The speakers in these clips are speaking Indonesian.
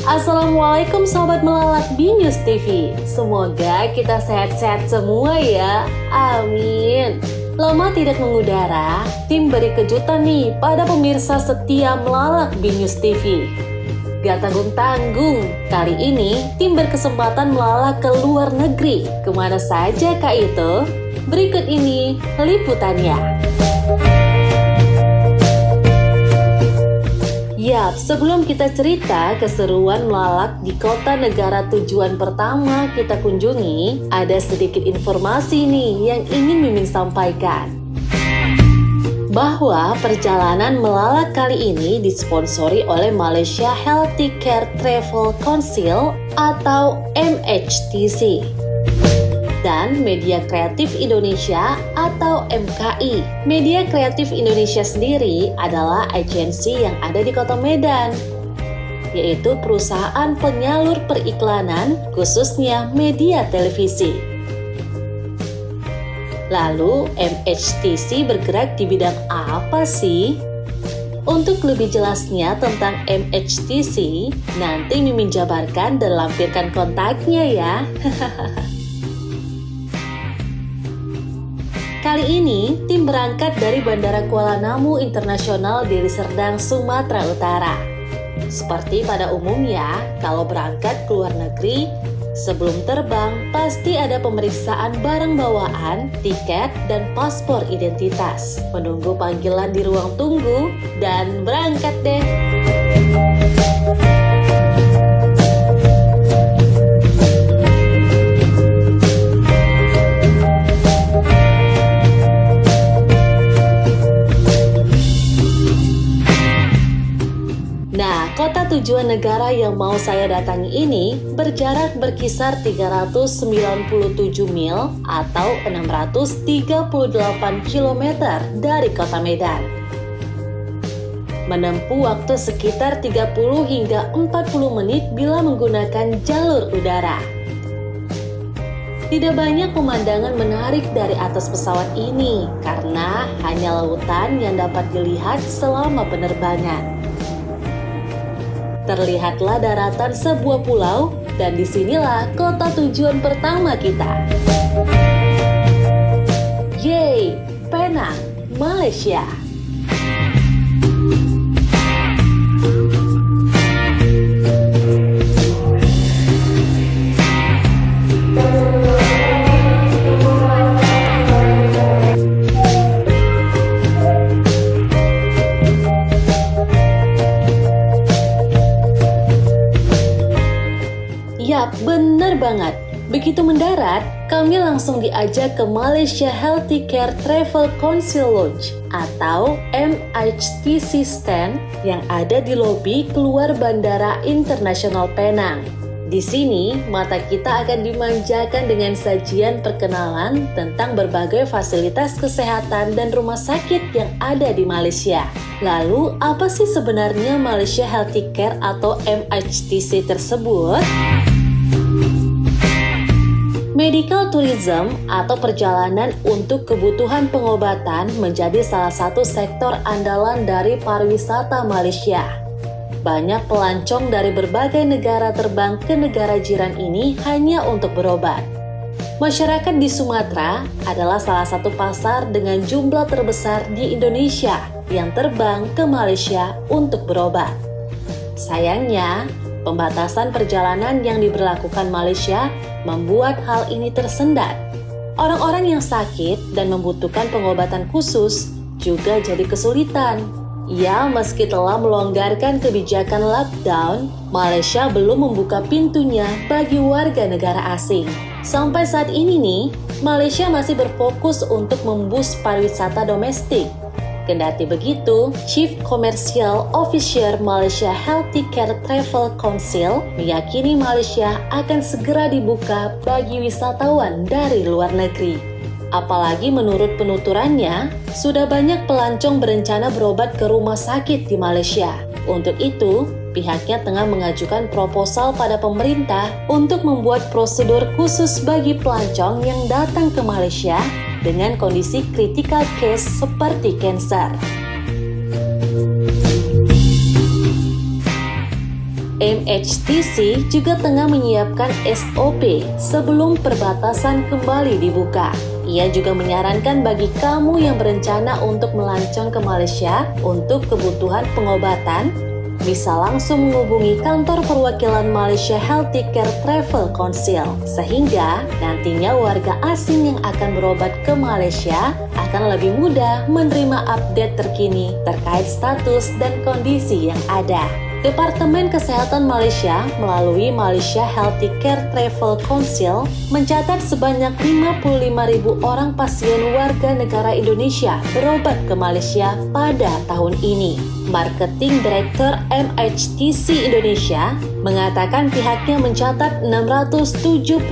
Assalamualaikum Sobat Melalak BNews TV. Semoga kita sehat-sehat semua ya. Amin. Lama tidak mengudara, tim beri kejutan nih pada pemirsa setia Melalak BNews TV. Gak tanggung-tanggung, kali ini tim berkesempatan melalak ke luar negeri. Kemana saja kak itu? Berikut ini liputannya. Yap, sebelum kita cerita keseruan melalak di kota negara tujuan pertama kita kunjungi, ada sedikit informasi nih yang ingin Mimin sampaikan. Bahwa perjalanan melalak kali ini disponsori oleh Malaysia Healthcare Travel Council atau MHTC. Dan Media Kreatif Indonesia atau MKI. Media Kreatif Indonesia sendiri adalah agensi yang ada di Kota Medan, yaitu perusahaan penyalur periklanan khususnya media televisi. Lalu MHTC bergerak di bidang apa sih? Untuk lebih jelasnya tentang MHTC, nanti Mimin jabarkan dan lampirkan kontaknya ya. Kali ini, tim berangkat dari Bandara Kuala Namu Internasional Deli Serdang, Sumatera Utara. Seperti pada umumnya, kalau berangkat ke luar negeri, sebelum terbang pasti ada pemeriksaan barang bawaan, tiket, dan paspor identitas. Menunggu panggilan di ruang tunggu, dan berangkat deh! Kota tujuan negara yang mau saya datangi ini berjarak berkisar 397 mil atau 638 km dari kota Medan. Menempuh waktu sekitar 30 hingga 40 menit bila menggunakan jalur udara. Tidak banyak pemandangan menarik dari atas pesawat ini karena hanya lautan yang dapat dilihat selama penerbangan. Terlihatlah daratan sebuah pulau dan disinilah kota tujuan pertama kita. Yeay, Penang, Malaysia. Yap, bener banget. Begitu mendarat, kami langsung diajak ke Malaysia Healthcare Travel Council Lodge atau MHTC stand yang ada di lobi keluar Bandara Internasional Penang. Di sini, mata kita akan dimanjakan dengan sajian perkenalan tentang berbagai fasilitas kesehatan dan rumah sakit yang ada di Malaysia. Lalu, apa sih sebenarnya Malaysia Healthcare atau MHTC tersebut? Medical tourism atau perjalanan untuk kebutuhan pengobatan menjadi salah satu sektor andalan dari pariwisata Malaysia. Banyak pelancong dari berbagai negara terbang ke negara jiran ini hanya untuk berobat. Masyarakat di Sumatera adalah salah satu pasar dengan jumlah terbesar di Indonesia yang terbang ke Malaysia untuk berobat. Sayangnya, pembatasan perjalanan yang diberlakukan Malaysia membuat hal ini tersendat. Orang-orang yang sakit dan membutuhkan pengobatan khusus juga jadi kesulitan. Ya, meski telah melonggarkan kebijakan lockdown, Malaysia belum membuka pintunya bagi warga negara asing. Sampai saat ini nih, Malaysia masih berfokus untuk memboost pariwisata domestik. Kendati begitu, Chief Commercial Officer Malaysia Healthcare Travel Council meyakini Malaysia akan segera dibuka bagi wisatawan dari luar negeri. Apalagi menurut penuturannya, sudah banyak pelancong berencana berobat ke rumah sakit di Malaysia. Untuk itu, pihaknya tengah mengajukan proposal pada pemerintah untuk membuat prosedur khusus bagi pelancong yang datang ke Malaysia dengan kondisi critical case seperti kanker. MHTC juga tengah menyiapkan SOP sebelum perbatasan kembali dibuka. Ia juga menyarankan bagi kamu yang berencana untuk melancong ke Malaysia untuk kebutuhan pengobatan, bisa langsung menghubungi kantor perwakilan Malaysia Healthcare Travel Council, sehingga nantinya warga asing yang akan berobat ke Malaysia akan lebih mudah menerima update terkini terkait status dan kondisi yang ada. Departemen Kesehatan Malaysia melalui Malaysia Healthcare Travel Council mencatat sebanyak 55.000 orang pasien warga negara Indonesia berobat ke Malaysia pada tahun ini. Marketing Director MHTC Indonesia mengatakan pihaknya mencatat 670.000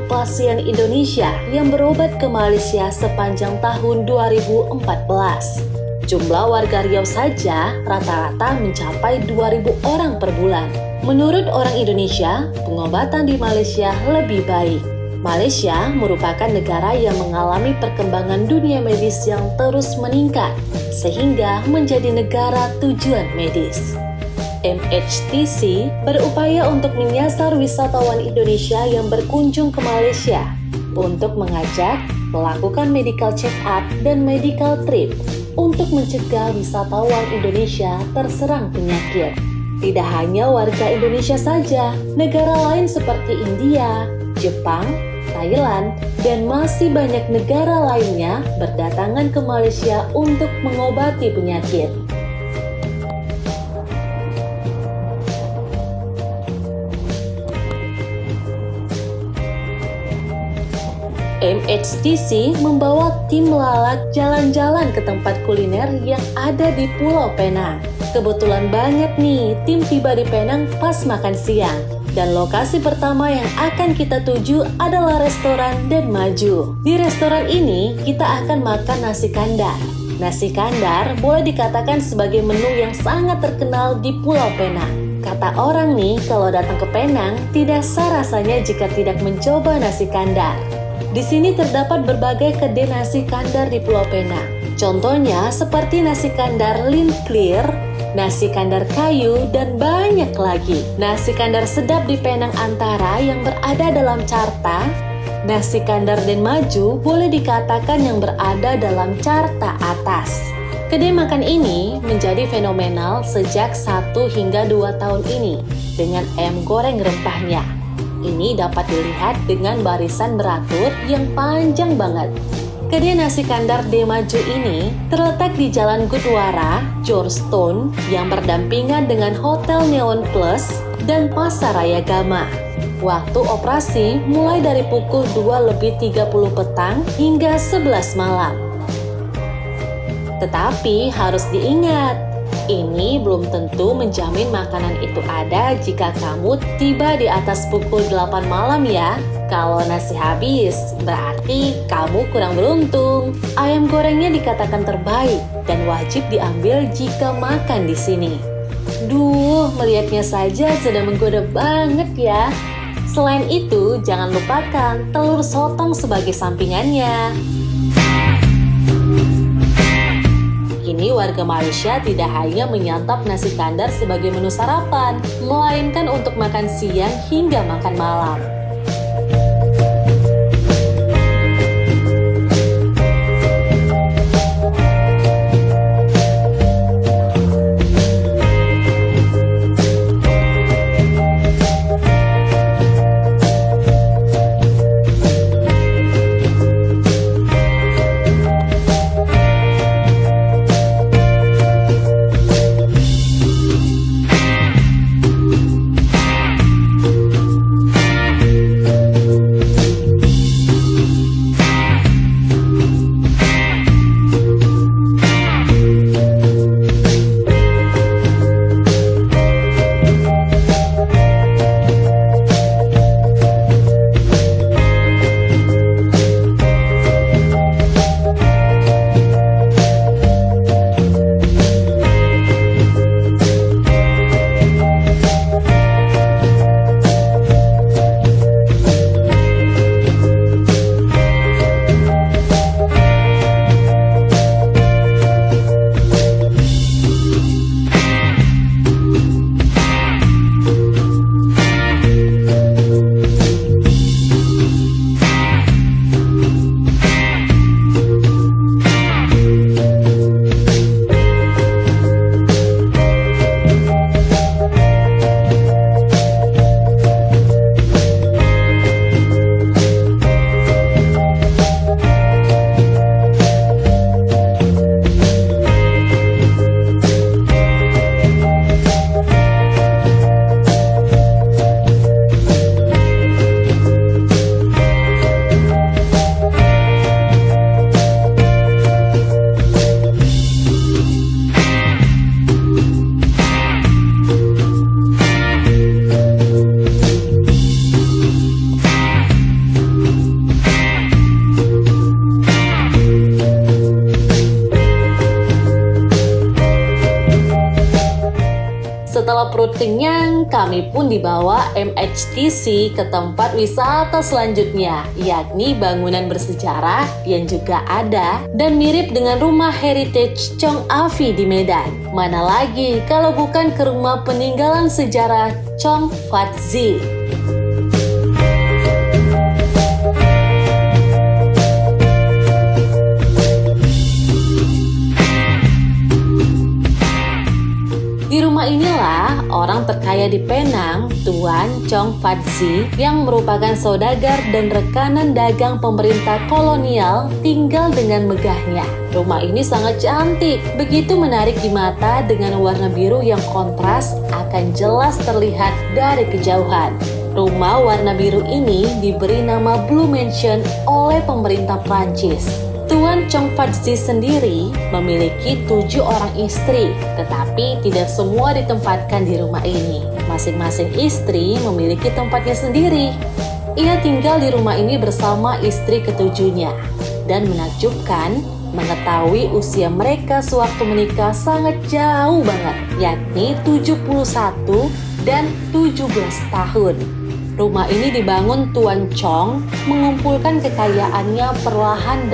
pasien Indonesia yang berobat ke Malaysia sepanjang tahun 2014. Jumlah warga Riau saja rata-rata mencapai 2.000 orang per bulan. Menurut orang Indonesia, pengobatan di Malaysia lebih baik. Malaysia merupakan negara yang mengalami perkembangan dunia medis yang terus meningkat, sehingga menjadi negara tujuan medis. MHTC berupaya untuk menyasar wisatawan Indonesia yang berkunjung ke Malaysia untuk mengajak melakukan medical check-up dan medical trip untuk mencegah wisatawan Indonesia terserang penyakit. Tidak hanya warga Indonesia saja, negara lain seperti India, Jepang, Thailand, dan masih banyak negara lainnya berdatangan ke Malaysia untuk mengobati penyakit. MHTC membawa tim lalat jalan-jalan ke tempat kuliner yang ada di Pulau Penang. Kebetulan banget nih, tim tiba di Penang pas makan siang. Dan lokasi pertama yang akan kita tuju adalah restoran Dan Maju. Di restoran ini, kita akan makan nasi kandar. Nasi kandar boleh dikatakan sebagai menu yang sangat terkenal di Pulau Penang. Kata orang nih, kalau datang ke Penang, tidak sah rasanya jika tidak mencoba nasi kandar. Di sini terdapat berbagai kedai nasi kandar di Pulau Penang. Contohnya seperti nasi kandar Lin Clear, nasi kandar kayu, dan banyak lagi. Nasi kandar sedap di Penang Antara yang berada dalam carta, nasi kandar Dan Maju boleh dikatakan yang berada dalam carta atas. Kedai makan ini menjadi fenomenal sejak 1 hingga 2 tahun ini dengan ayam goreng rempahnya. Ini dapat dilihat dengan barisan beratur yang panjang banget. Kedai nasi kandar Dan Maju ini terletak di Jalan Gudwara, Jorstone yang berdampingan dengan Hotel Neon Plus dan Pasar Raya Gama. Waktu operasi mulai dari pukul 2.30 petang hingga 11 malam. Tetapi harus diingat, ini belum tentu menjamin makanan itu ada jika kamu tiba di atas pukul 8 malam ya. Kalau nasi habis, berarti kamu kurang beruntung. Ayam gorengnya dikatakan terbaik dan wajib diambil jika makan di sini. Duh, melihatnya saja sudah menggoda banget ya. Selain itu, jangan lupakan telur sotong sebagai sampingannya. Kini warga Malaysia tidak hanya menyantap nasi kandar sebagai menu sarapan, melainkan untuk makan siang hingga makan malam. kami pun dibawa MHTC ke tempat wisata selanjutnya, yakni bangunan bersejarah yang juga ada dan mirip dengan rumah heritage Chong Afi di Medan. Mana lagi kalau bukan ke rumah peninggalan sejarah Chong Fat Zi. Di rumah inilah orang terkaya di Penang, Tuan Chong Fat Zi, yang merupakan saudagar dan rekanan dagang pemerintah kolonial, tinggal dengan megahnya. Rumah ini sangat cantik, begitu menarik di mata dengan warna biru yang kontras akan jelas terlihat dari kejauhan. Rumah warna biru ini diberi nama Blue Mansion oleh pemerintah Prancis. Tuan Chong Fat Zi sendiri memiliki 7 orang istri, tetapi tidak semua ditempatkan di rumah ini. Masing-masing istri memiliki tempatnya sendiri. Ia tinggal di rumah ini bersama istri ketujuhnya. Dan menakjubkan, mengetahui usia mereka sewaktu menikah sangat jauh banget, yakni 71 dan 17 tahun. Rumah ini dibangun Tuan Chong mengumpulkan kekayaannya perlahan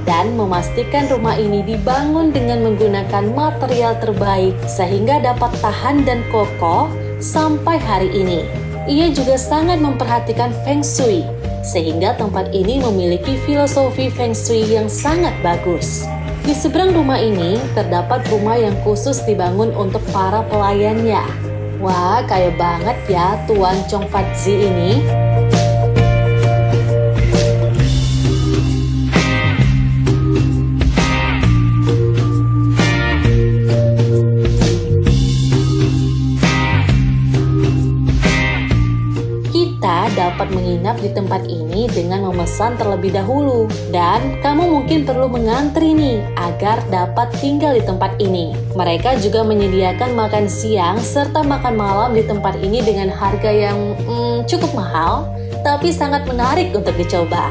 dan memastikan rumah ini dibangun dengan menggunakan material terbaik sehingga dapat tahan dan kokoh sampai hari ini. Ia juga sangat memperhatikan Feng Shui sehingga tempat ini memiliki filosofi Feng Shui yang sangat bagus. Di seberang rumah ini terdapat rumah yang khusus dibangun untuk para pelayannya. Wah, kaya banget ya Tuan Chong Fat Zi ini. Dapat menginap di tempat ini dengan memesan terlebih dahulu. Dan kamu mungkin perlu mengantri nih agar dapat tinggal di tempat ini. Mereka juga menyediakan makan siang serta makan malam di tempat ini dengan harga yang cukup mahal, tapi sangat menarik untuk dicoba.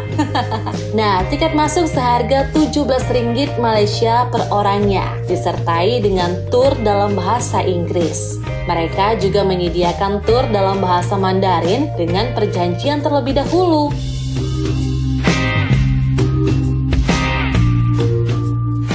Nah, tiket masuk seharga Rp17 Malaysia per orangnya, disertai dengan tur dalam bahasa Inggris. Mereka juga menyediakan tur dalam bahasa Mandarin dengan perjanjian terlebih dahulu.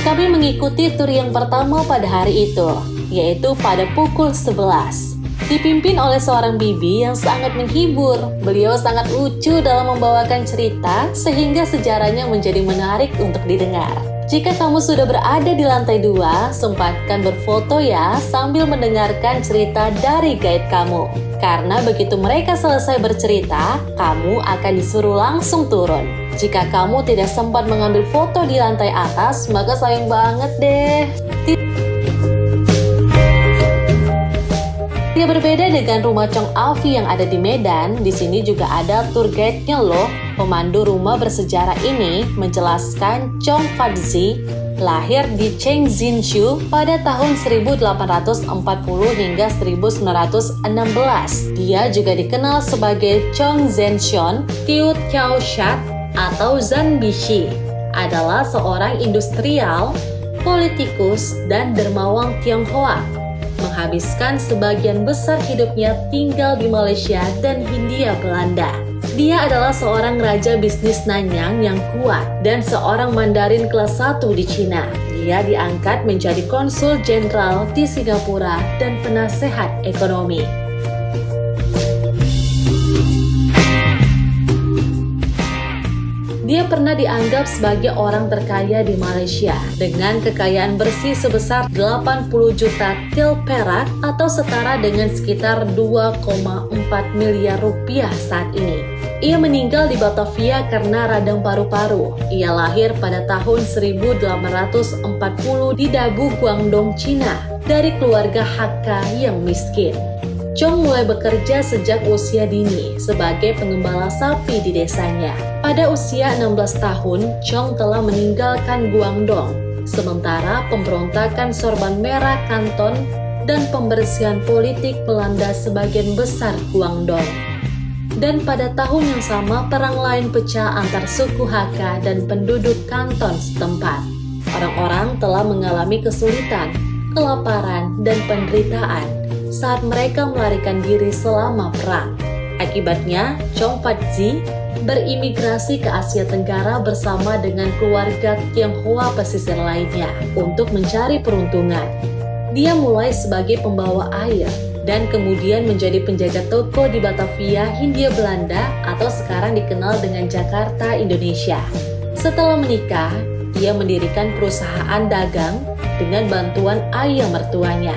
Kami mengikuti tur yang pertama pada hari itu, yaitu pada pukul 11. Dipimpin oleh seorang bibi yang sangat menghibur. Beliau sangat lucu dalam membawakan cerita sehingga sejarahnya menjadi menarik untuk didengar. Jika kamu sudah berada di lantai 2, sempatkan berfoto ya sambil mendengarkan cerita dari guide kamu. Karena begitu mereka selesai bercerita, kamu akan disuruh langsung turun. Jika kamu tidak sempat mengambil foto di lantai atas, maka sayang banget deh. Tidak berbeda dengan rumah Chong Afi yang ada di Medan, di sini juga ada tour guide-nya loh. Pemandu rumah bersejarah ini menjelaskan Chong Fat Zi lahir di Chengxinshu pada tahun 1840 hingga 1916. Dia juga dikenal sebagai Chong Zhenxian, Tiu Tiao Shat, atau Zhan Bishi. Adalah seorang industrial, politikus, dan dermawan Tionghoa. Menghabiskan sebagian besar hidupnya tinggal di Malaysia dan Hindia Belanda. Dia adalah seorang raja bisnis Nanyang yang kuat dan seorang Mandarin kelas 1 di Cina. Dia diangkat menjadi konsul jenderal di Singapura dan penasehat ekonomi. Dia pernah dianggap sebagai orang terkaya di Malaysia dengan kekayaan bersih sebesar 80 juta til perak atau setara dengan sekitar 2,4 miliar rupiah saat ini. Ia meninggal di Batavia karena radang paru-paru. Ia lahir pada tahun 1840 di Dabu, Guangdong, Cina, dari keluarga Hakka yang miskin. Chong mulai bekerja sejak usia dini sebagai pengembala sapi di desanya. Pada usia 16 tahun, Chong telah meninggalkan Guangdong, sementara pemberontakan Sorban Merah Kanton dan pembersihan politik melanda sebagian besar Guangdong. Dan pada tahun yang sama, perang lain pecah antar suku Hakka dan penduduk kanton setempat. Orang-orang telah mengalami kesulitan, kelaparan, dan penderitaan, saat mereka melarikan diri selama perang. Akibatnya, Chong Fat-zi berimigrasi ke Asia Tenggara bersama dengan keluarga Tionghoa pesisir lainnya untuk mencari peruntungan. Dia mulai sebagai pembawa air dan kemudian menjadi penjaga toko di Batavia, Hindia Belanda atau sekarang dikenal dengan Jakarta, Indonesia. Setelah menikah, ia mendirikan perusahaan dagang dengan bantuan ayah mertuanya.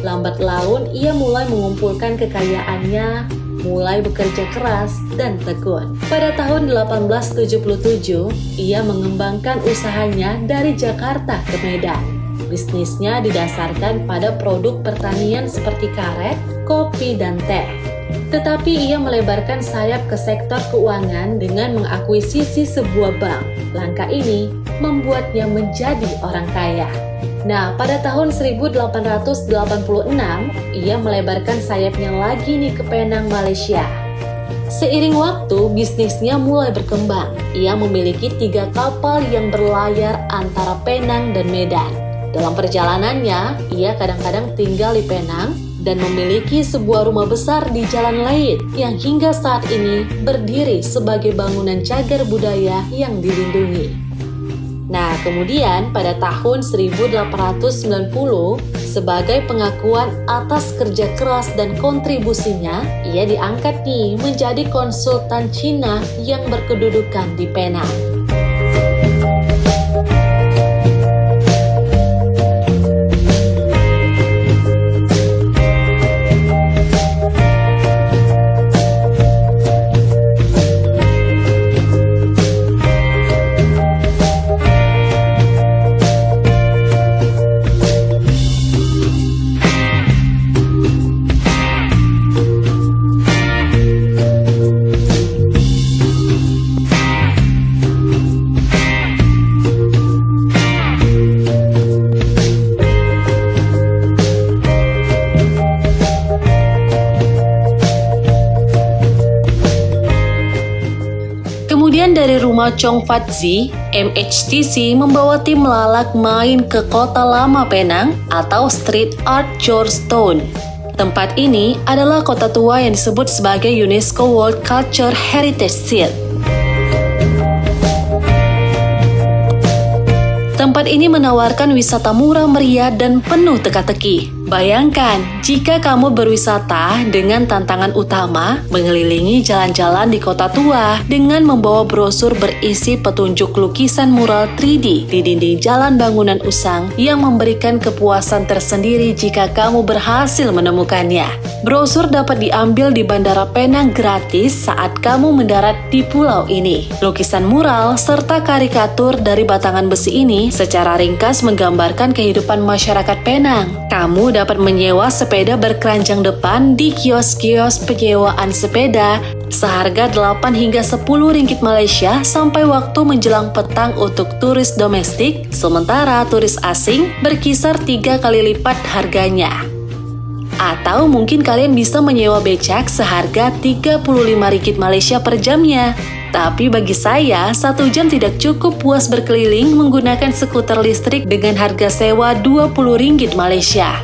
Lambat laun, ia mulai mengumpulkan kekayaannya, mulai bekerja keras dan tekun. Pada tahun 1877, ia mengembangkan usahanya dari Jakarta ke Medan. Bisnisnya didasarkan pada produk pertanian seperti karet, kopi, dan teh. Tetapi ia melebarkan sayap ke sektor keuangan dengan mengakuisisi sebuah bank. Langkah ini membuatnya menjadi orang kaya. Nah, pada tahun 1886, ia melebarkan sayapnya lagi nih ke Penang, Malaysia. Seiring waktu, bisnisnya mulai berkembang. Ia memiliki 3 kapal yang berlayar antara Penang dan Medan. Dalam perjalanannya, ia kadang-kadang tinggal di Penang dan memiliki sebuah rumah besar di Jalan Lain yang hingga saat ini berdiri sebagai bangunan cagar budaya yang dilindungi. Nah, kemudian pada tahun 1890, sebagai pengakuan atas kerja keras dan kontribusinya, ia diangkat nih menjadi konsultan Cina yang berkedudukan di Penang. Kemudian dari rumah Chong Fat-zi, MHTC membawa tim melalak main ke Kota Lama Penang atau Street Art Georgetown. Tempat ini adalah kota tua yang disebut sebagai UNESCO World Cultural Heritage Site. Tempat ini menawarkan wisata murah meriah dan penuh teka-teki. Bayangkan, jika kamu berwisata dengan tantangan utama mengelilingi jalan-jalan di kota tua dengan membawa brosur berisi petunjuk lukisan mural 3D di dinding jalan bangunan usang yang memberikan kepuasan tersendiri jika kamu berhasil menemukannya. Brosur dapat diambil di Bandara Penang gratis saat kamu mendarat di pulau ini. Lukisan mural serta karikatur dari batangan besi ini secara ringkas menggambarkan kehidupan masyarakat Penang. Kamu dapat menyewa sepeda berkeranjang depan di kios-kios penyewaan sepeda seharga 8 hingga 10 ringgit Malaysia sampai waktu menjelang petang untuk turis domestik, sementara turis asing berkisar 3 kali lipat harganya. Atau mungkin kalian bisa menyewa becak seharga 35 ringgit Malaysia per jamnya. Tapi bagi saya, 1 jam tidak cukup puas berkeliling menggunakan skuter listrik dengan harga sewa 20 ringgit Malaysia.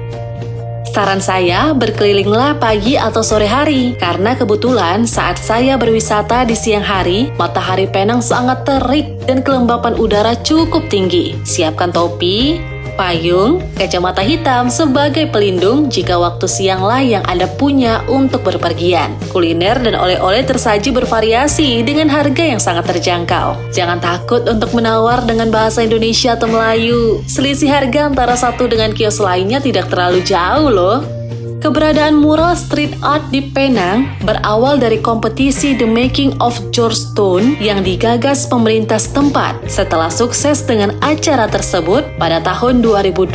Saran saya, berkelilinglah pagi atau sore hari, karena kebetulan saat saya berwisata di siang hari, matahari Penang sangat terik dan kelembapan udara cukup tinggi. Siapkan topi, payung, kacamata hitam sebagai pelindung jika waktu sianglah yang Anda punya untuk berpergian. Kuliner dan oleh-oleh tersaji bervariasi dengan harga yang sangat terjangkau. Jangan takut untuk menawar dengan bahasa Indonesia atau Melayu. Selisih harga antara satu dengan kios lainnya tidak terlalu jauh loh. Keberadaan mural street art di Penang berawal dari kompetisi The Making of Georgetown yang digagas pemerintah setempat. Setelah sukses dengan acara tersebut, pada tahun 2012,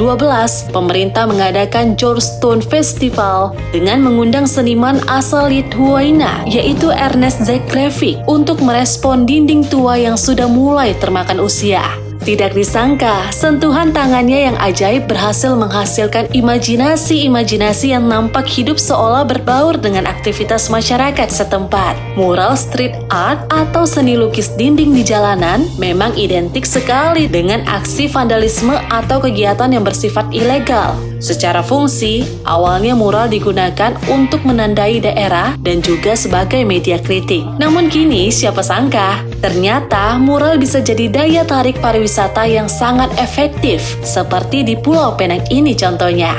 pemerintah mengadakan Georgetown Festival dengan mengundang seniman asal Lithuania, yaitu Ernest Zakrevic, untuk merespon dinding tua yang sudah mulai termakan usia. Tidak disangka, sentuhan tangannya yang ajaib berhasil menghasilkan imajinasi-imajinasi yang nampak hidup seolah berbaur dengan aktivitas masyarakat setempat. Mural street art atau seni lukis dinding di jalanan memang identik sekali dengan aksi vandalisme atau kegiatan yang bersifat ilegal. Secara fungsi, awalnya mural digunakan untuk menandai daerah dan juga sebagai media kritik. Namun kini, siapa sangka, ternyata mural bisa jadi daya tarik pariwisata yang sangat efektif, seperti di Pulau Penang ini contohnya.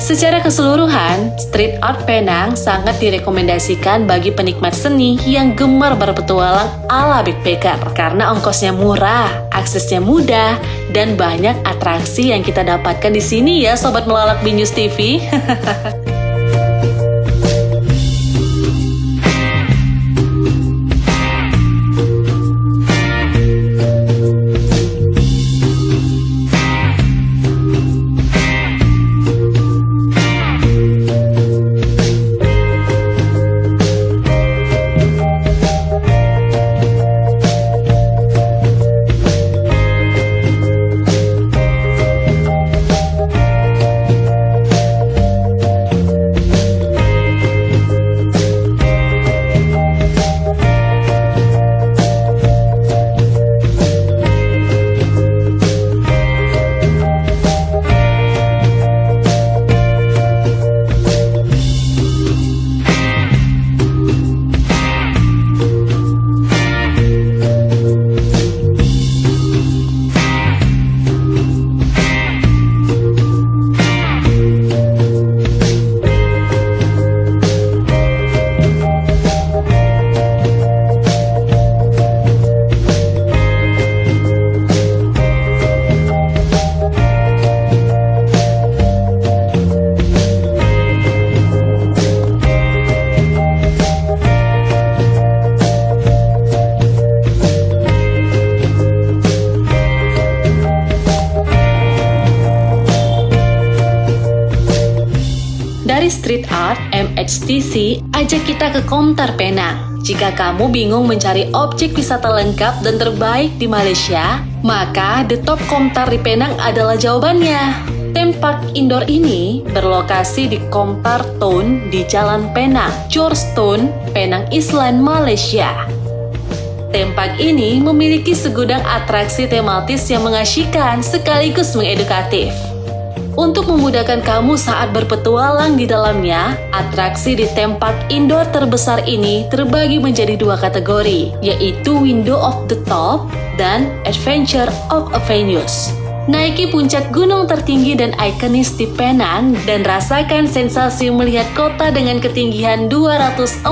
Secara keseluruhan, street art Penang sangat direkomendasikan bagi penikmat seni yang gemar berpetualang ala backpacker karena ongkosnya murah, aksesnya mudah, dan banyak atraksi yang kita dapatkan di sini ya Sobat Melalak BNews TV. Dari street art MHTC, ajak kita ke Counter Penang. Jika kamu bingung mencari objek wisata lengkap dan terbaik di Malaysia, maka The Top Counter di Penang adalah jawabannya. Theme Park Indoor ini berlokasi di Counter Town di Jalan Penang, Georgetown, Penang Island, Malaysia. Theme Park ini memiliki segudang atraksi tematis yang mengasyikkan sekaligus mengedukatif. Untuk memudahkan kamu saat berpetualang di dalamnya, atraksi di theme park indoor terbesar ini terbagi menjadi dua kategori, yaitu Window of the Top dan Adventure of Avenues. Naiki puncak gunung tertinggi dan ikonis di Penang dan rasakan sensasi melihat kota dengan ketinggian 249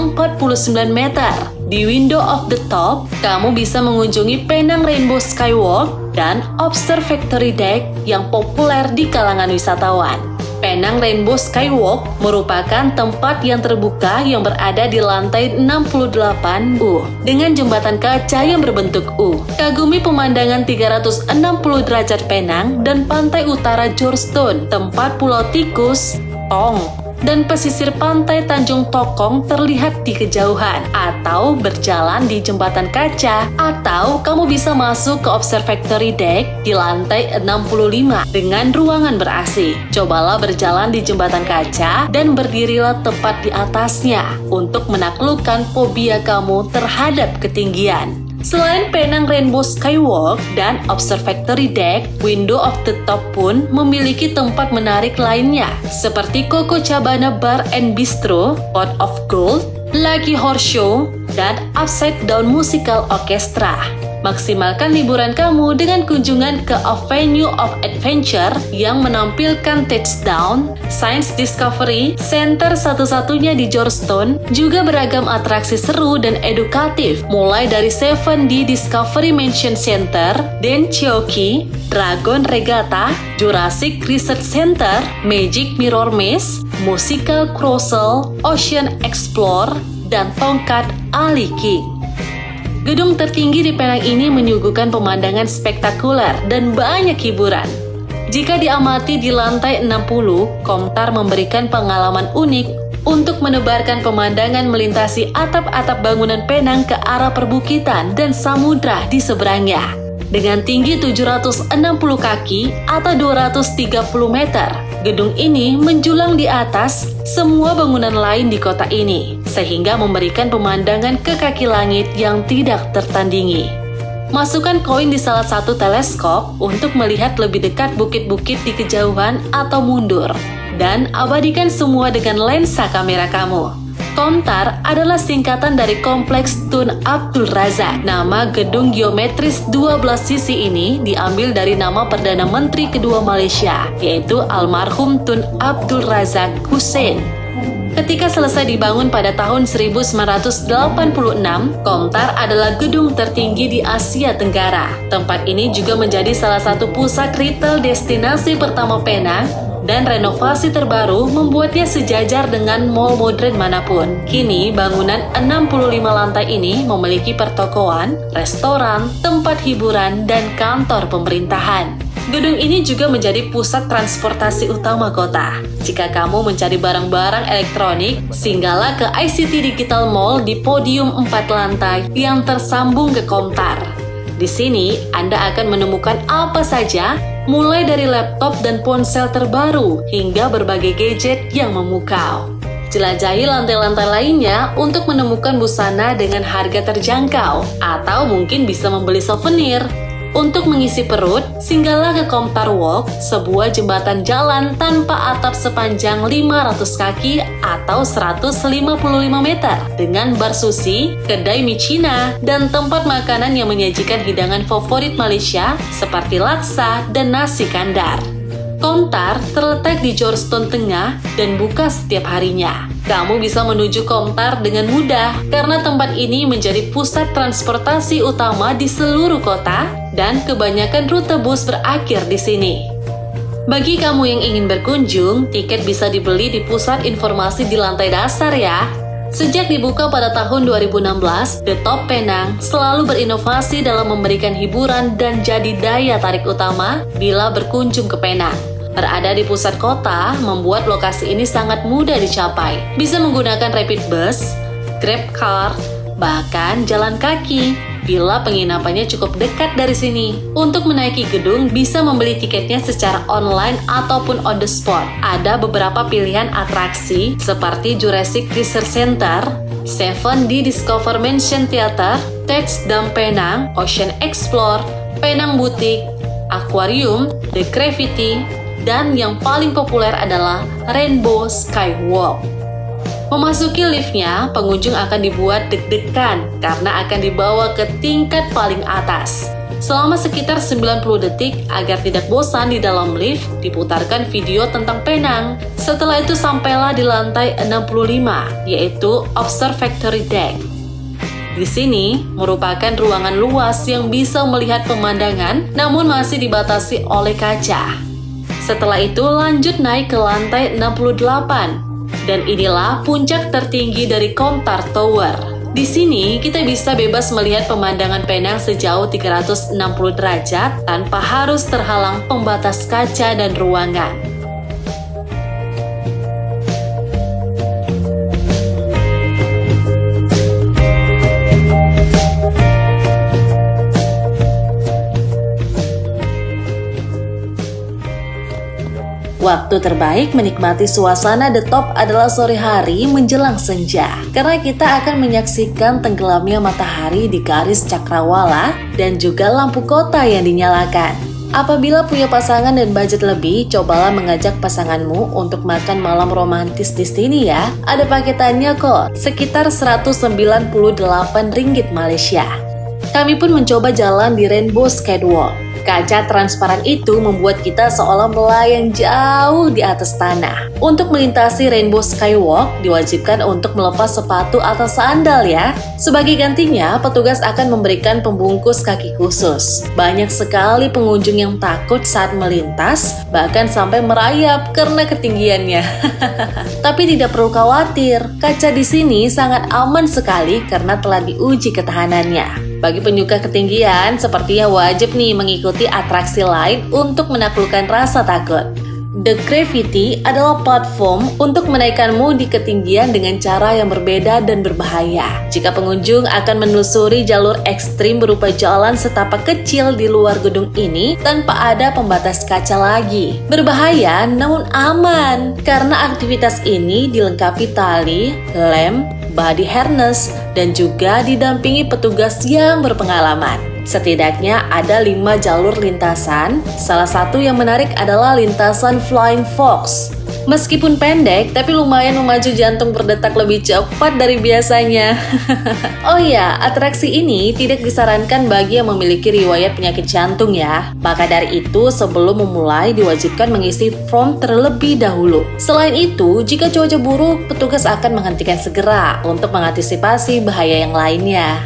meter. Di Window of the Top, kamu bisa mengunjungi Penang Rainbow Skywalk dan Observatory Deck yang populer di kalangan wisatawan. Penang Rainbow Skywalk merupakan tempat yang terbuka yang berada di lantai 68 dengan jembatan kaca yang berbentuk U. Kagumi pemandangan 360 derajat Penang dan pantai utara Georgetown, tempat Pulau Tikus, Tong, dan pesisir pantai Tanjung Tokong terlihat di kejauhan, atau berjalan di jembatan kaca, atau kamu bisa masuk ke Observatory Deck di lantai 65 dengan ruangan ber-AC. Cobalah berjalan di jembatan kaca dan berdirilah tepat di atasnya untuk menaklukkan fobia kamu terhadap ketinggian. Selain Penang Rainbow Skywalk dan Observatory Deck, Window of the Top pun memiliki tempat menarik lainnya, seperti Coco Cabana Bar and Bistro, Pot of Gold, Lucky Horse Show, dan Upside Down Musical Orchestra. Maksimalkan liburan kamu dengan kunjungan ke Avenue of Adventure yang menampilkan Touchdown, Science Discovery Center satu-satunya di Georgetown, juga beragam atraksi seru dan edukatif, mulai dari 7D Discovery Mansion Center, Den Chioki, Dragon Regatta, Jurassic Research Center, Magic Mirror Maze, Musical Carousel, Ocean Explore, dan Tongkat Ali King. Gedung tertinggi di Penang ini menyuguhkan pemandangan spektakuler dan banyak hiburan. Jika diamati di lantai 60, Komtar memberikan pengalaman unik untuk menebarkan pemandangan melintasi atap-atap bangunan Penang ke arah perbukitan dan samudra di seberangnya. Dengan tinggi 760 kaki atau 230 meter, gedung ini menjulang di atas semua bangunan lain di kota ini, sehingga memberikan pemandangan ke kaki langit yang tidak tertandingi. Masukkan koin di salah satu teleskop untuk melihat lebih dekat bukit-bukit di kejauhan atau mundur, dan abadikan semua dengan lensa kamera kamu. Komtar adalah singkatan dari Kompleks Tun Abdul Razak. Nama gedung geometris 12 sisi ini diambil dari nama Perdana Menteri kedua Malaysia, yaitu almarhum Tun Abdul Razak Hussein. Ketika selesai dibangun pada tahun 1986, Komtar adalah gedung tertinggi di Asia Tenggara. Tempat ini juga menjadi salah satu pusat retail destinasi pertama Penang, dan renovasi terbaru membuatnya sejajar dengan mall modern manapun. Kini, bangunan 65 lantai ini memiliki pertokoan, restoran, tempat hiburan, dan kantor pemerintahan. Gedung ini juga menjadi pusat transportasi utama kota. Jika kamu mencari barang-barang elektronik, singgahlah ke ICT Digital Mall di podium 4 lantai yang tersambung ke Komtar. Di sini, Anda akan menemukan apa saja, mulai dari laptop dan ponsel terbaru hingga berbagai gadget yang memukau. Jelajahi lantai-lantai lainnya untuk menemukan busana dengan harga terjangkau, atau mungkin bisa membeli souvenir. Untuk mengisi perut, singgahlah ke Komtar Walk, sebuah jembatan jalan tanpa atap sepanjang 500 kaki atau 155 meter, dengan bar sushi, kedai mie Cina, dan tempat makanan yang menyajikan hidangan favorit Malaysia seperti laksa dan nasi kandar. Komtar terletak di Johorstone Tengah dan buka setiap harinya. Kamu bisa menuju Komtar dengan mudah karena tempat ini menjadi pusat transportasi utama di seluruh kota dan kebanyakan rute bus berakhir di sini. Bagi kamu yang ingin berkunjung, tiket bisa dibeli di pusat informasi di lantai dasar ya. Sejak dibuka pada tahun 2016, The Top Penang selalu berinovasi dalam memberikan hiburan dan jadi daya tarik utama bila berkunjung ke Penang. Berada di pusat kota membuat lokasi ini sangat mudah dicapai. Bisa menggunakan rapid bus, grab car, bahkan jalan kaki bila penginapannya cukup dekat dari sini. Untuk menaiki gedung bisa membeli tiketnya secara online ataupun on the spot. Ada beberapa pilihan atraksi seperti Jurassic Research Center, 7D Discover Mansion Theater, Touchdown Penang, Ocean Explore, Penang Boutique, Aquarium, The Gravity, dan yang paling populer adalah Rainbow Skywalk. Memasuki liftnya, pengunjung akan dibuat deg-degan karena akan dibawa ke tingkat paling atas. Selama sekitar 90 detik, agar tidak bosan di dalam lift, diputarkan video tentang Penang. Setelah itu sampailah di lantai 65, yaitu Observatory Deck. Di sini merupakan ruangan luas yang bisa melihat pemandangan, namun masih dibatasi oleh kaca. Setelah itu lanjut naik ke lantai 68, dan inilah puncak tertinggi dari Komtar Tower. Di sini kita bisa bebas melihat pemandangan Penang sejauh 360 derajat tanpa harus terhalang pembatas kaca dan ruangan. Waktu terbaik menikmati suasana The Top adalah sore hari menjelang senja, karena kita akan menyaksikan tenggelamnya matahari di garis cakrawala dan juga lampu kota yang dinyalakan. Apabila punya pasangan dan budget lebih, cobalah mengajak pasanganmu untuk makan malam romantis di sini ya. Ada paketannya kok, sekitar Rp198 Malaysia. Kami pun mencoba jalan di Rainbow Skywalk. Kaca transparan itu membuat kita seolah melayang jauh di atas tanah. Untuk melintasi Rainbow Skywalk, diwajibkan untuk melepas sepatu atau sandal ya. Sebagai gantinya, petugas akan memberikan pembungkus kaki khusus. Banyak sekali pengunjung yang takut saat melintas, bahkan sampai merayap karena ketinggiannya. Tapi tidak perlu khawatir, kaca di sini sangat aman sekali karena telah diuji ketahanannya. Bagi penyuka ketinggian, sepertinya wajib nih mengikuti atraksi lain untuk menaklukkan rasa takut. The Gravity adalah platform untuk menaikkanmu di ketinggian dengan cara yang berbeda dan berbahaya. Jika pengunjung akan menelusuri jalur ekstrim berupa jalan setapak kecil di luar gedung ini tanpa ada pembatas kaca lagi. Berbahaya namun aman, karena aktivitas ini dilengkapi tali, lem, body harness, dan juga didampingi petugas yang berpengalaman. Setidaknya ada 5 jalur lintasan, salah satu yang menarik adalah lintasan Flying Fox. Meskipun pendek, tapi lumayan memacu jantung berdetak lebih cepat dari biasanya. Oh ya, atraksi ini tidak disarankan bagi yang memiliki riwayat penyakit jantung ya. Maka dari itu, sebelum memulai diwajibkan mengisi form terlebih dahulu. Selain itu, jika cuaca buruk, petugas akan menghentikan segera untuk mengantisipasi bahaya yang lainnya.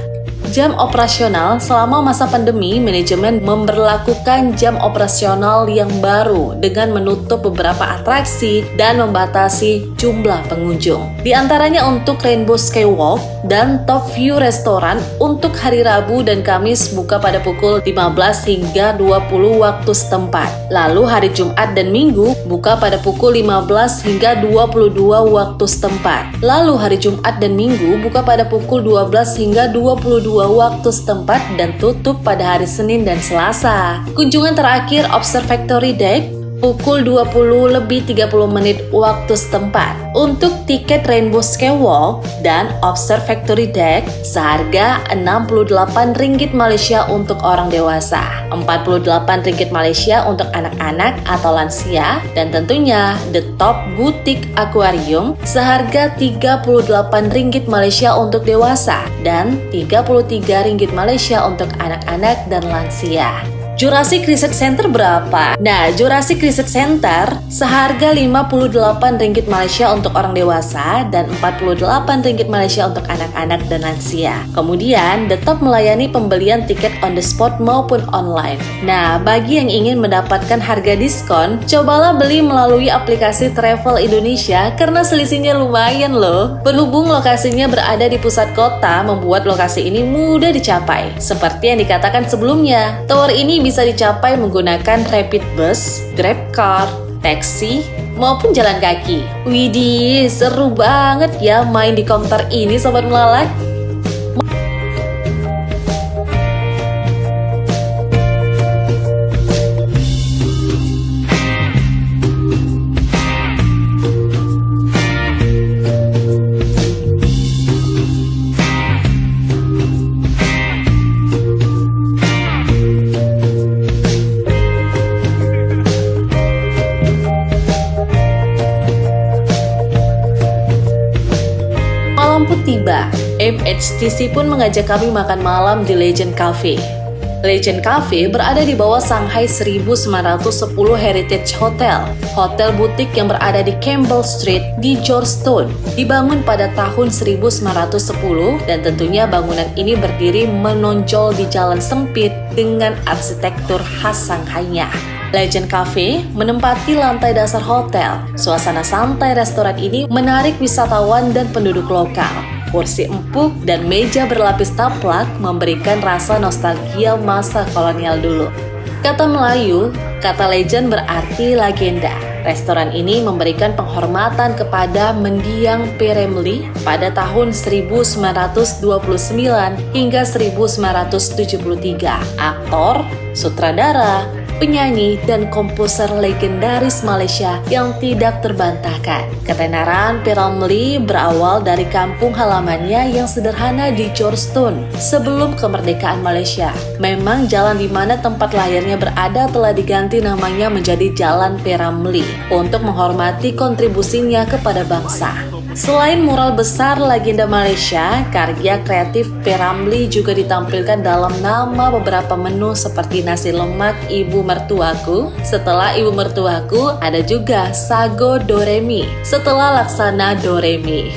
Jam operasional. Selama masa pandemi, manajemen memberlakukan jam operasional yang baru dengan menutup beberapa atraksi dan membatasi jumlah pengunjung. Di antaranya untuk Rainbow Skywalk dan Top View Restoran untuk hari Rabu dan Kamis buka pada pukul 15 hingga 20 waktu setempat. Lalu hari Jumat dan Minggu buka pada pukul 15 hingga 22 waktu setempat. Lalu hari Jumat dan Minggu buka pada pukul 12 hingga 22 waktu setempat dan tutup pada hari Senin dan Selasa. Kunjungan terakhir Observatory Deck pukul 20:30 waktu setempat. Untuk tiket Rainbow Skywalk dan Observatory Deck seharga Rp68 Malaysia untuk orang dewasa, Rp48 Malaysia untuk anak-anak atau lansia, dan tentunya The Top Boutique Aquarium seharga Rp38 Malaysia untuk dewasa dan Rp33 Malaysia untuk anak-anak dan lansia. Jurassic Research Center berapa? Nah, Jurassic Research Center seharga Rp58 Malaysia untuk orang dewasa dan Rp48 Malaysia untuk anak-anak dan lansia. Kemudian, The Top melayani pembelian tiket on the spot maupun online. Nah, bagi yang ingin mendapatkan harga diskon, cobalah beli melalui aplikasi Travel Indonesia karena selisihnya lumayan loh. Berhubung lokasinya berada di pusat kota, membuat lokasi ini mudah dicapai. Seperti yang dikatakan sebelumnya, tower ini bisa dicapai menggunakan rapid bus, grab car, taksi, maupun jalan kaki. Widih, seru banget ya main di counter ini Sobat Melalak. Tiba, MHTC pun mengajak kami makan malam di Legend Cafe. Legend Cafe berada di bawah Shanghai 1910 Heritage Hotel, hotel butik yang berada di Campbell Street di Georgetown. Dibangun pada tahun 1910 dan tentunya bangunan ini berdiri menonjol di jalan sempit dengan arsitektur khas Shanghai-nya. Legend Cafe menempati lantai dasar hotel. Suasana santai restoran ini menarik wisatawan dan penduduk lokal. Kursi empuk dan meja berlapis taplak memberikan rasa nostalgia masa kolonial dulu. Kata Melayu, kata legend berarti legenda. Restoran ini memberikan penghormatan kepada mendiang P. Ramlee pada tahun 1929 hingga 1973. Aktor, sutradara, penyanyi, dan komposer legendaris Malaysia yang tidak terbantahkan. Ketenaran P. Ramlee berawal dari kampung halamannya yang sederhana di Georgetown sebelum kemerdekaan Malaysia. Memang jalan di mana tempat lahirnya berada telah diganti namanya menjadi Jalan P. Ramlee untuk menghormati kontribusinya kepada bangsa. Selain mural besar legenda Malaysia, karya kreatif P. Ramlee juga ditampilkan dalam nama beberapa menu seperti nasi lemak ibu mertuaku. Setelah ibu mertuaku, ada juga sago doremi setelah laksana doremi.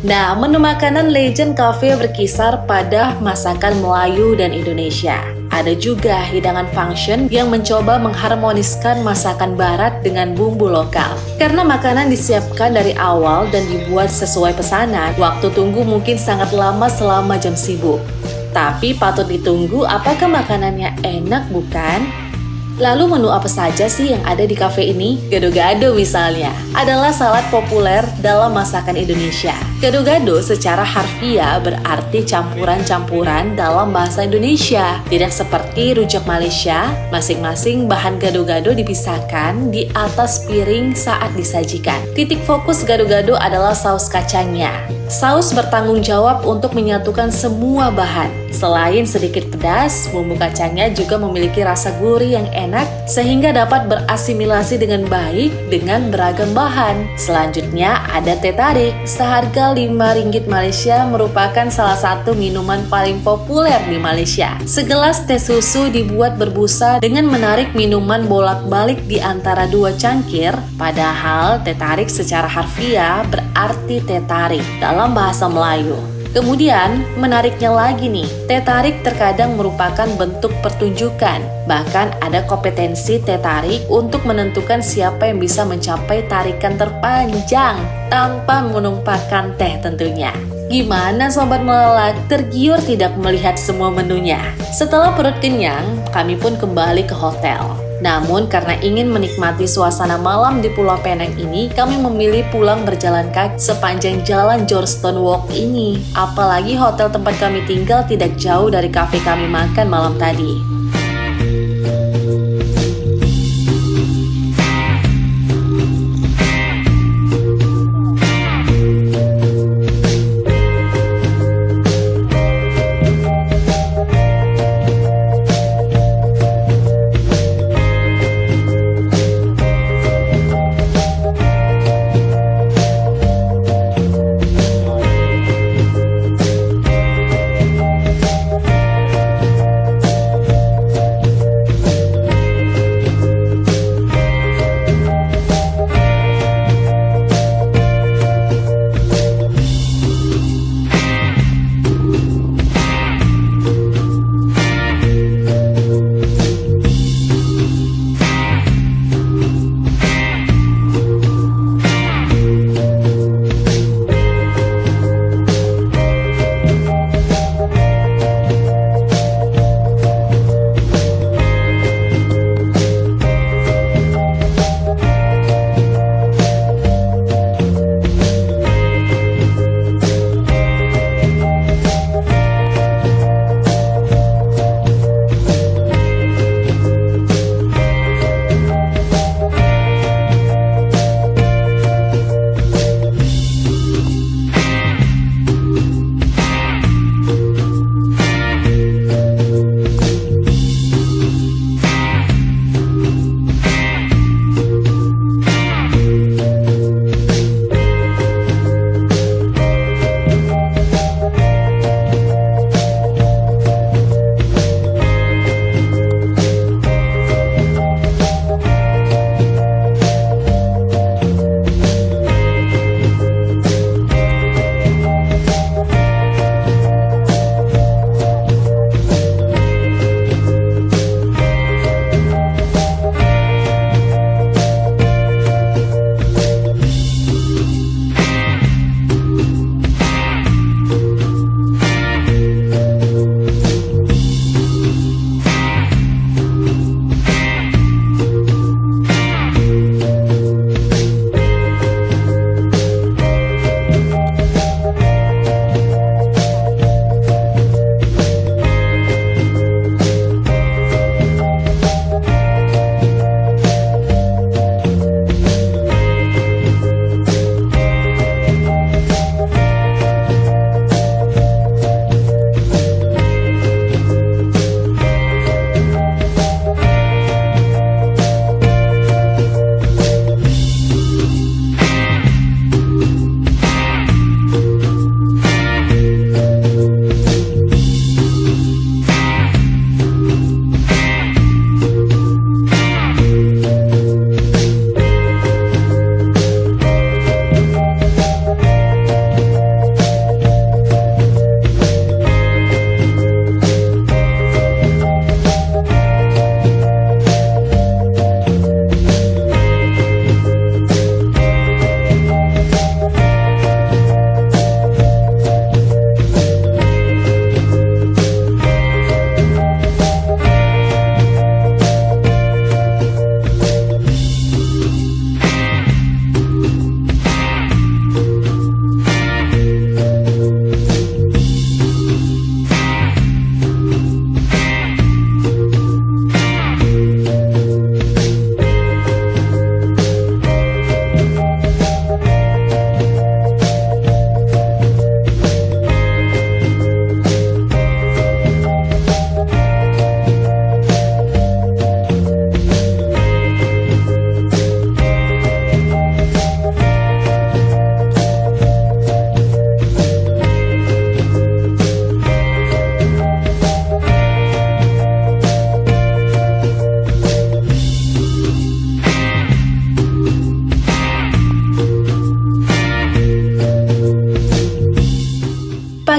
Nah, menu makanan Legend Cafe berkisar pada masakan Melayu dan Indonesia. Ada juga hidangan function yang mencoba mengharmoniskan masakan barat dengan bumbu lokal. Karena makanan disiapkan dari awal dan dibuat sesuai pesanan, waktu tunggu mungkin sangat lama selama jam sibuk. Tapi patut ditunggu apakah makanannya enak bukan? Lalu menu apa saja sih yang ada di kafe ini? Gado-gado misalnya, adalah salad populer dalam masakan Indonesia. Gado-gado secara harfiah berarti campuran-campuran dalam bahasa Indonesia. Tidak seperti rujak Malaysia, masing-masing bahan gado-gado dipisahkan di atas piring saat disajikan. Titik fokus gado-gado adalah saus kacangnya. Saus bertanggung jawab untuk menyatukan semua bahan. Selain sedikit pedas, bumbu kacangnya juga memiliki rasa gurih yang enak sehingga dapat berasimilasi dengan baik dengan beragam bahan. Selanjutnya ada teh tarik. Seharga Rp5 Malaysia merupakan salah satu minuman paling populer di Malaysia. Segelas teh susu dibuat berbusa dengan menarik minuman bolak-balik di antara dua cangkir, padahal teh tarik secara harfiah berarti teh tarik dalam bahasa Melayu. Kemudian, menariknya lagi nih, teh tarik terkadang merupakan bentuk pertunjukan. Bahkan ada kompetensi teh tarik untuk menentukan siapa yang bisa mencapai tarikan terpanjang tanpa menumpahkan teh tentunya. Gimana sobat melelak, tergiur tidak melihat semua menunya? Setelah perut kenyang, kami pun kembali ke hotel. Namun karena ingin menikmati suasana malam di Pulau Penang ini, kami memilih pulang berjalan kaki sepanjang jalan Georgetown Walk ini. Apalagi hotel tempat kami tinggal tidak jauh dari kafe kami makan malam tadi.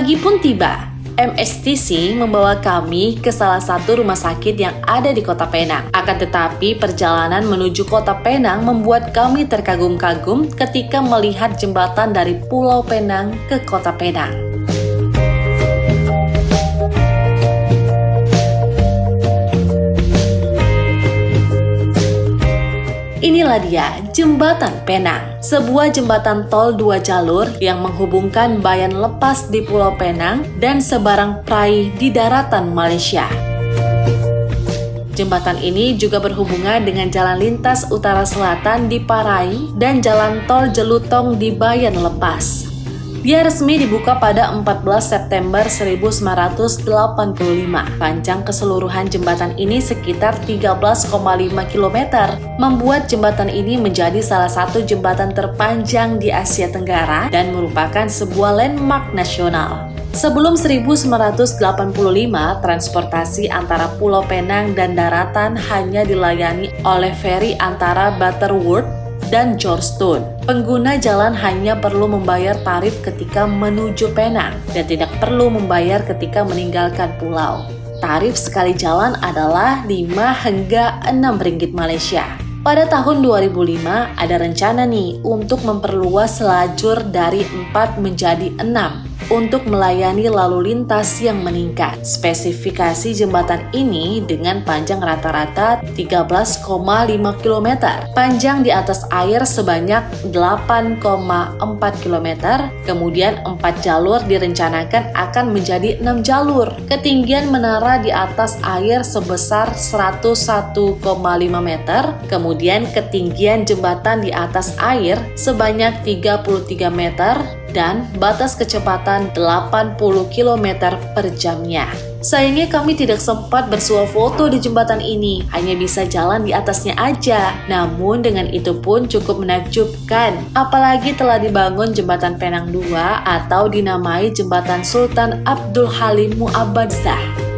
Pagi pun tiba. MSTC membawa kami ke salah satu rumah sakit yang ada di Kota Penang. Akan tetapi, perjalanan menuju Kota Penang membuat kami terkagum-kagum ketika melihat jembatan dari Pulau Penang ke Kota Penang. Inilah dia, Jembatan Penang. Sebuah jembatan tol 2 jalur yang menghubungkan Bayan Lepas di Pulau Penang dan Sebarang Prai di daratan Malaysia. Jembatan ini juga berhubungan dengan jalan lintas utara selatan di Parai dan jalan tol Jelutong di Bayan Lepas. Dia resmi dibuka pada 14 September 1985. Panjang keseluruhan jembatan ini sekitar 13,5 km, membuat jembatan ini menjadi salah satu jembatan terpanjang di Asia Tenggara dan merupakan sebuah landmark nasional. Sebelum 1985, transportasi antara Pulau Penang dan daratan hanya dilayani oleh feri antara Butterworth dan Georgetown. Pengguna jalan hanya perlu membayar tarif ketika menuju Penang dan tidak perlu membayar ketika meninggalkan pulau. Tarif sekali jalan adalah 5 hingga 6 ringgit Malaysia. Pada tahun 2005 ada rencana nih untuk memperluas lajur dari 4 menjadi 6 untuk melayani lalu lintas yang meningkat. Spesifikasi jembatan ini dengan panjang rata-rata 13,5 km, panjang di atas air sebanyak 8,4 km, kemudian 4 jalur direncanakan akan menjadi 6 jalur. Ketinggian menara di atas air sebesar 101,5 meter, kemudian ketinggian jembatan di atas air sebanyak 33 meter, dan batas kecepatan 80 km per jamnya. Sayangnya kami tidak sempat bersuah foto di jembatan ini, hanya bisa jalan di atasnya aja. Namun dengan itu pun cukup menakjubkan, apalagi telah dibangun Jembatan Penang 2 atau dinamai Jembatan Sultan Abdul Halim Mu'abbadzah.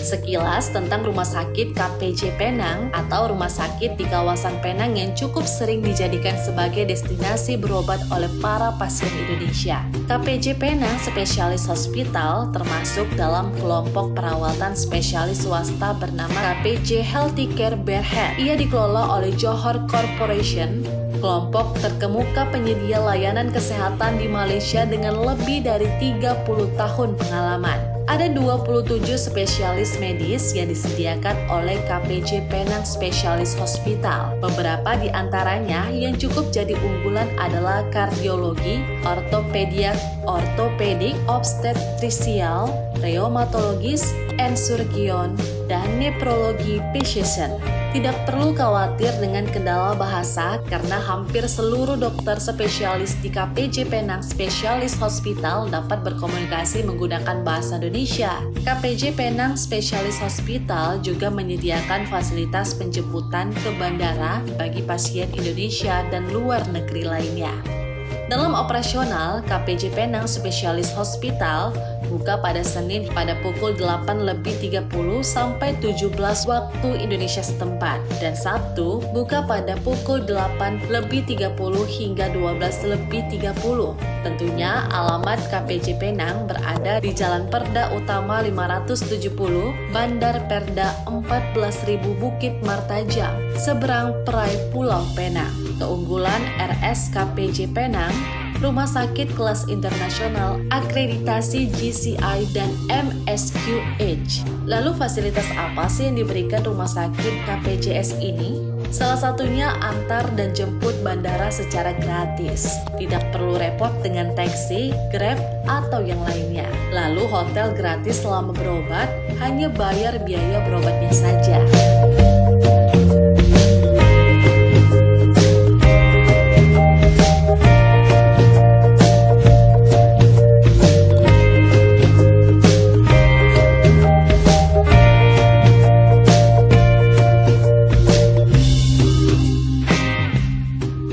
Sekilas tentang Rumah Sakit KPJ Penang atau rumah sakit di kawasan Penang yang cukup sering dijadikan sebagai destinasi berobat oleh para pasien Indonesia. KPJ Penang Specialist Hospital termasuk dalam kelompok perawatan spesialis swasta bernama KPJ Healthcare Berhad. Ia dikelola oleh Johor Corporation, kelompok terkemuka penyedia layanan kesehatan di Malaysia dengan lebih dari 30 tahun pengalaman. Ada 27 spesialis medis yang disediakan oleh KPJ Penang Specialist Hospital. Beberapa di antaranya yang cukup jadi unggulan adalah kardiologi, ortopedik, obstetrisial, rheumatologis, ensurgion, dan nephrologi physician. Tidak perlu khawatir dengan kendala bahasa karena hampir seluruh dokter spesialis di KPJ Penang Specialist Hospital dapat berkomunikasi menggunakan bahasa Indonesia. KPJ Penang Specialist Hospital juga menyediakan fasilitas penjemputan ke bandara bagi pasien Indonesia dan luar negeri lainnya. Dalam operasional, KPJ Penang Specialist Hospital buka pada Senin pada pukul 8.30 sampai 17 waktu Indonesia setempat, dan Sabtu buka pada pukul 8.30 hingga 12.30. Tentunya alamat KPJ Penang berada di Jalan Perda Utama 570, Bandar Perda 14.000 Bukit Martajam, seberang Perai Pulau Penang. Keunggulan RSKPJ Penang, rumah sakit kelas internasional, akreditasi GCI dan MSQH. Lalu fasilitas apa sih yang diberikan rumah sakit KPJS ini? Salah satunya antar dan jemput bandara secara gratis. Tidak perlu repot dengan taksi, Grab, atau yang lainnya. Lalu hotel gratis selama berobat, hanya bayar biaya berobatnya saja.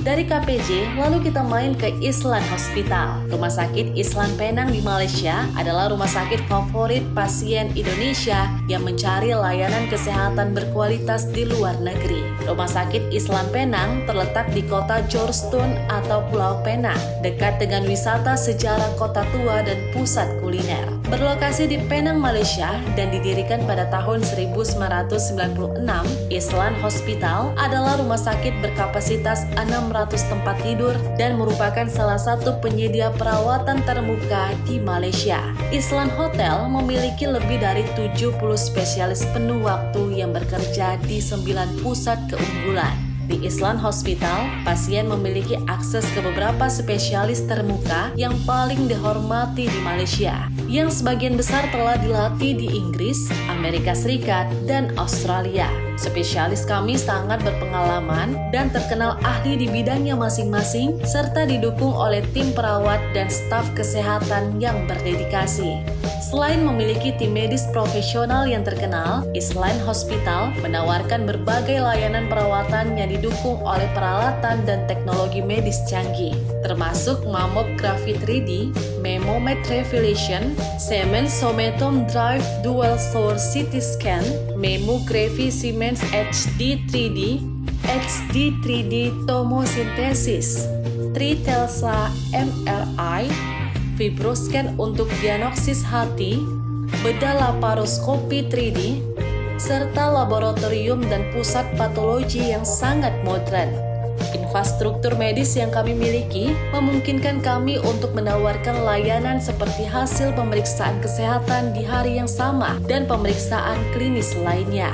Dari KPJ, lalu kita main ke Island Hospital. Rumah sakit Island Penang di Malaysia adalah rumah sakit favorit pasien Indonesia yang mencari layanan kesehatan berkualitas di luar negeri. Rumah sakit Island Penang terletak di kota Johorstone atau Pulau Penang, dekat dengan wisata sejarah kota tua dan pusat kuliner. Berlokasi di Penang, Malaysia, dan didirikan pada tahun 1996, Island Hospital adalah rumah sakit berkapasitas 600 tempat tidur dan merupakan salah satu penyedia perawatan termuka di Malaysia. Island Hotel memiliki lebih dari 70 spesialis penuh waktu yang bekerja di 9 pusat keunggulan. Di Island Hospital, pasien memiliki akses ke beberapa spesialis termuka yang paling dihormati di Malaysia, yang sebagian besar telah dilatih di Inggris, Amerika Serikat, dan Australia. Spesialis kami sangat berpengalaman dan terkenal ahli di bidangnya masing-masing, serta didukung oleh tim perawat dan staf kesehatan yang berdedikasi. Selain memiliki tim medis profesional yang terkenal, Island Hospital menawarkan berbagai layanan perawatan yang didukung oleh peralatan dan teknologi medis canggih, termasuk mamografi 3D, Mammometry Siemens Somatom Drive Dual Source CT Scan, Mammografi Siemens HD 3D, HD 3D Tomosynthesis, Tritelsa MRI, Fibroscan untuk diagnosis hati, bedah laparoskopi 3D, serta laboratorium dan pusat patologi yang sangat modern. Infrastruktur medis yang kami miliki memungkinkan kami untuk menawarkan layanan seperti hasil pemeriksaan kesehatan di hari yang sama dan pemeriksaan klinis lainnya.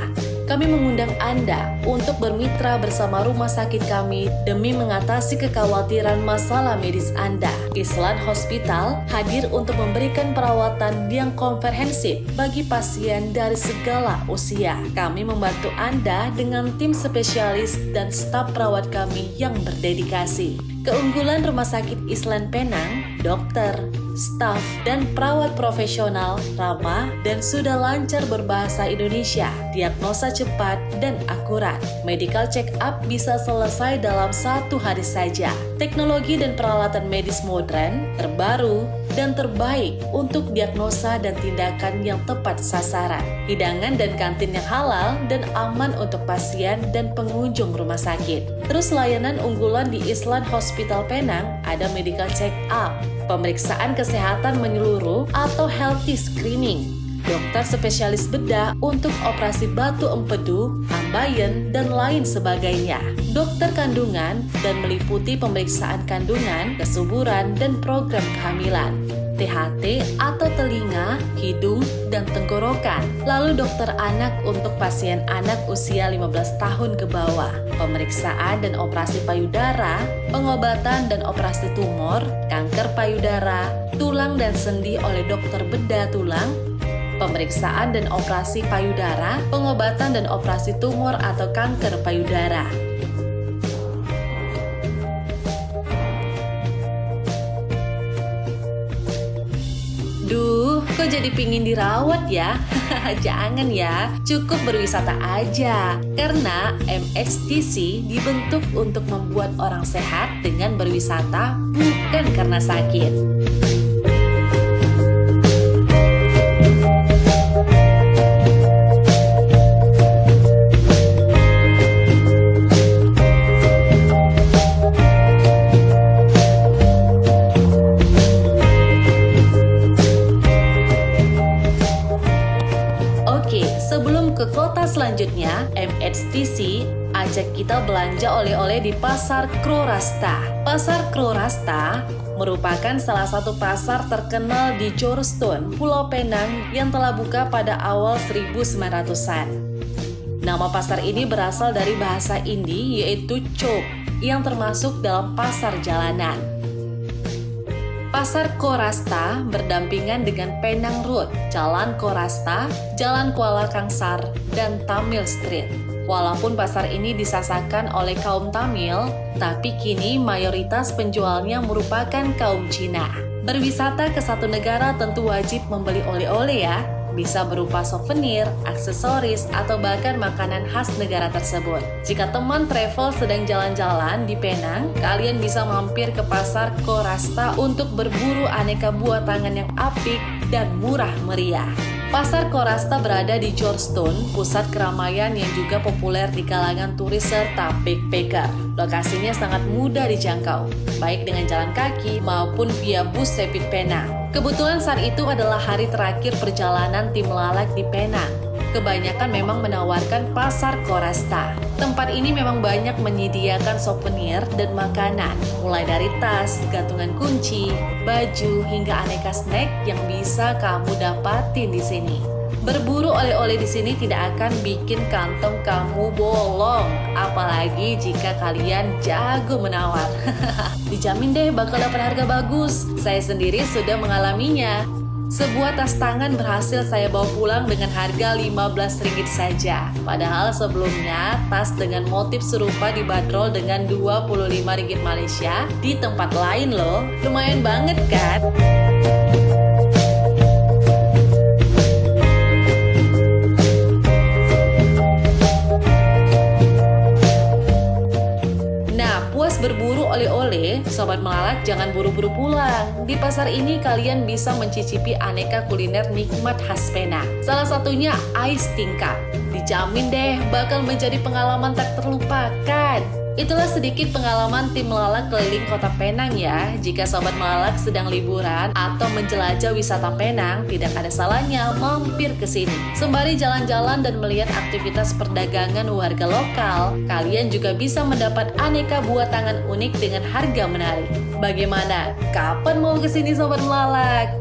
Kami mengundang Anda untuk bermitra bersama rumah sakit kami demi mengatasi kekhawatiran masalah medis Anda. Island Hospital hadir untuk memberikan perawatan yang komprehensif bagi pasien dari segala usia. Kami membantu Anda dengan tim spesialis dan staf perawat kami yang berdedikasi. Keunggulan Rumah Sakit Island Penang, dokter, staf, dan perawat profesional, ramah, dan sudah lancar berbahasa Indonesia, diagnosa cepat dan akurat. Medical check-up bisa selesai dalam 1 hari saja. Teknologi dan peralatan medis modern, terbaru, dan terbaik untuk diagnosa dan tindakan yang tepat sasaran. Hidangan dan kantin yang halal dan aman untuk pasien dan pengunjung rumah sakit. Terus layanan unggulan di Island Hospital Penang ada medical check-up, pemeriksaan kesehatan menyeluruh atau healthy screening, dokter spesialis bedah untuk operasi batu empedu, ambeien, dan lain sebagainya, dokter kandungan dan meliputi pemeriksaan kandungan, kesuburan, dan program kehamilan, THT atau telinga, hidung, dan tenggorokan. Lalu dokter anak untuk pasien anak usia 15 tahun ke bawah, pemeriksaan dan operasi payudara, pengobatan dan operasi tumor, kanker payudara, tulang dan sendi oleh dokter bedah tulang, pemeriksaan dan operasi payudara, pengobatan dan operasi tumor atau kanker payudara. Duh, kok jadi pingin dirawat ya? Jangan ya, cukup berwisata aja. Karena MHTC dibentuk untuk membuat orang sehat dengan berwisata, bukan karena sakit. mengajak kita belanja oleh-oleh di Pasar Kro-Rasta. Pasar Kro-Rasta merupakan salah satu pasar terkenal di Georgetown, Pulau Penang yang telah buka pada awal 1900-an. Nama pasar ini berasal dari bahasa Indi yaitu chowk yang termasuk dalam pasar jalanan. Pasar Kro-Rasta berdampingan dengan Penang Road, Jalan Kro-Rasta, Jalan Kuala Kangsar, dan Tamil Street. Walaupun pasar ini disasakan oleh kaum Tamil, tapi kini mayoritas penjualnya merupakan kaum Cina. Berwisata ke satu negara tentu wajib membeli oleh-oleh ya. Bisa berupa souvenir, aksesoris, atau bahkan makanan khas negara tersebut. Jika teman travel sedang jalan-jalan di Penang, kalian bisa mampir ke Pasar Kro-Rasta untuk berburu aneka buah tangan yang apik dan murah meriah. Pasar Kro-Rasta berada di Georgetown, pusat keramaian yang juga populer di kalangan turis serta backpacker. Lokasinya sangat mudah dijangkau, baik dengan jalan kaki maupun via bus rapid Penang. Kebetulan saat itu adalah hari terakhir perjalanan tim Lalak di Penang. Kebanyakan memang menawarkan Pasar Kro-Rasta. Tempat ini memang banyak menyediakan souvenir dan makanan, mulai dari tas, gantungan kunci, baju, hingga aneka snack yang bisa kamu dapatin di sini. Berburu oleh-oleh di sini tidak akan bikin kantong kamu bolong, apalagi jika kalian jago menawar. Dijamin deh bakal dapat harga bagus. Saya sendiri sudah mengalaminya. Sebuah tas tangan berhasil saya bawa pulang dengan harga Rp15 saja. Padahal sebelumnya tas dengan motif serupa dibanderol dengan Rp25 Malaysia di tempat lain loh. Lumayan banget kan? Berburu oleh-oleh, Sobat Melalak jangan buru-buru pulang. Di pasar ini kalian bisa mencicipi aneka kuliner nikmat khas Penang. Salah satunya ais tingkap. Dijamin deh bakal menjadi pengalaman tak terlupakan. Itulah sedikit pengalaman tim Melalak keliling kota Penang ya. Jika Sobat Melalak sedang liburan atau menjelajah wisata Penang, tidak ada salahnya mampir ke sini. Sembari jalan-jalan dan melihat aktivitas perdagangan warga lokal, kalian juga bisa mendapat aneka buah tangan unik dengan harga menarik. Bagaimana? Kapan mau ke sini Sobat Melalak?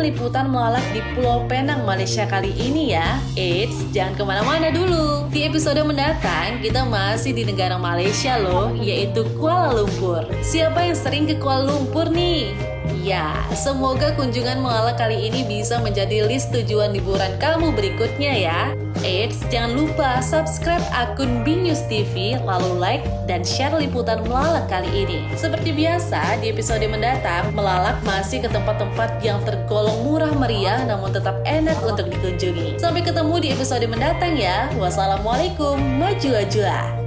liputan Melalak di Pulau Penang, Malaysia kali ini ya. Eits, jangan kemana-mana dulu. Di episode mendatang, kita masih di negara Malaysia loh, yaitu Kuala Lumpur. Siapa yang sering ke Kuala Lumpur nih? Ya, semoga kunjungan Malalak kali ini bisa menjadi list tujuan liburan kamu berikutnya ya. Eits, jangan lupa subscribe akun BNews TV, lalu like dan share liputan Malalak kali ini. Seperti biasa, di episode mendatang, Malalak masih ke tempat-tempat yang tergolong murah meriah namun tetap enak untuk dikunjungi. Sampai ketemu di episode mendatang ya. Wassalamualaikum, maju-ajua.